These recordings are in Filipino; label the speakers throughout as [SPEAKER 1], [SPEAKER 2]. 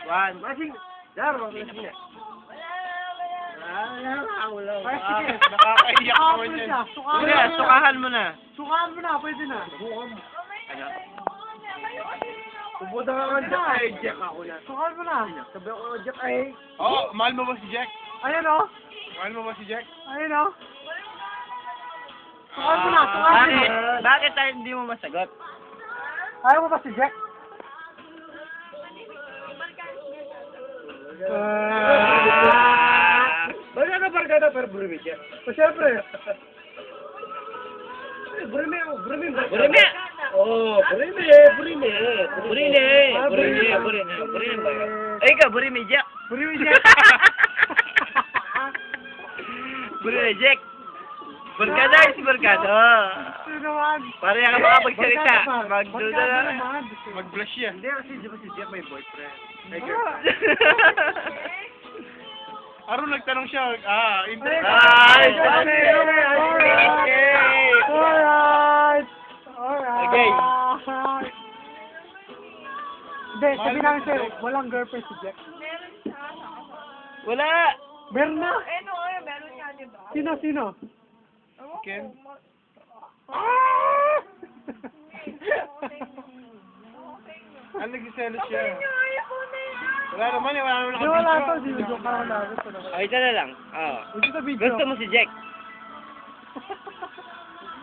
[SPEAKER 1] One. Masing. Laro. Masing.
[SPEAKER 2] Nakakaiyak naman yan.
[SPEAKER 1] Sige, sukahan mo na.
[SPEAKER 3] Sukahan mo na, pwede na.
[SPEAKER 1] Ano?
[SPEAKER 3] Pupunta ka man dyan, ay, Jack ako na. Sukahan mo na. Sabi ako, Jack, ay.
[SPEAKER 2] Oh, mahal mo ba si Jack?
[SPEAKER 3] Ayan o.
[SPEAKER 2] Mahal mo ba si Jack?
[SPEAKER 3] Ayan o. Sukahan mo na, sukahan mo na.
[SPEAKER 1] Bakit tayo hindi mo masagot?
[SPEAKER 3] Ayaw mo ba si Jack?
[SPEAKER 1] Barkada, barkada, pero burimi siya.
[SPEAKER 3] O, syempre.
[SPEAKER 1] Burimi.
[SPEAKER 3] Oh, burimi.
[SPEAKER 1] Burimi ba yun? Ay, ikaw, burimi, Jack.
[SPEAKER 3] Burimi Jack.
[SPEAKER 1] Burimi, Jack. Barkada, is barkada.
[SPEAKER 3] Sino naman?
[SPEAKER 1] Para yan ka makapagsalita.
[SPEAKER 3] Barkada
[SPEAKER 1] Magduda na.
[SPEAKER 3] naman.
[SPEAKER 2] Mag-blush yan.
[SPEAKER 1] Hindi, kasi di ba si Jack may boyfriend? May
[SPEAKER 3] Ah.
[SPEAKER 1] girlfriend.
[SPEAKER 2] Aro nagtanong siya, interest.
[SPEAKER 1] Ay,
[SPEAKER 3] Alright.
[SPEAKER 1] Okay.
[SPEAKER 3] Hindi, sabi namin sa'yo, walang girlfriend si Jack.
[SPEAKER 1] Wala.
[SPEAKER 3] Meron na.
[SPEAKER 4] Ano, meron nga, di ba?
[SPEAKER 3] Sino?
[SPEAKER 2] Ken? Ah, nagsiselos siya. Wala naman eh, wala naman
[SPEAKER 3] Di wala to,
[SPEAKER 2] nakabidyo.
[SPEAKER 3] sinudyo ka lang namin.
[SPEAKER 1] Okay, ito na lang. Oo.
[SPEAKER 3] Hindi sa video.
[SPEAKER 1] Gusto mo si Jack?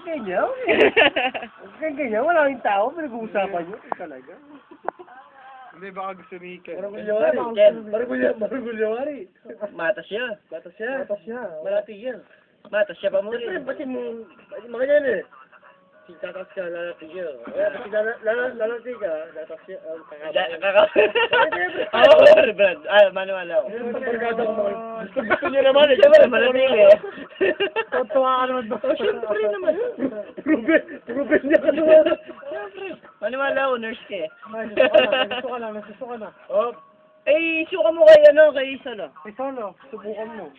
[SPEAKER 3] Ganyan? Ganyan, wala yung tao, pinag-uusapan nyo. Talaga.
[SPEAKER 2] Hindi, baka gusto ni Ken.
[SPEAKER 3] Marugulyawari.
[SPEAKER 1] Matas siya.
[SPEAKER 3] Batas siya.
[SPEAKER 1] Malati yan. Matas siya pa mo rin.
[SPEAKER 3] Ba't mo, mga yan eh. Si tatas ka, lalati siya. Kasi lalati ka, tatas siya,
[SPEAKER 1] Oo, Brad. Manuala ako.
[SPEAKER 3] Gusto niyo naman eh.
[SPEAKER 1] Siyempre, manatili.
[SPEAKER 3] Tuwa ka naman ba?
[SPEAKER 1] Siyempre naman.
[SPEAKER 3] Ruben niya ka naman.
[SPEAKER 1] Maniwala ako, nurse ka eh.
[SPEAKER 3] Gusto ka na.
[SPEAKER 1] Oh. Eh, suka mo kay ano, kay Solo.
[SPEAKER 3] May solo, subukan mo.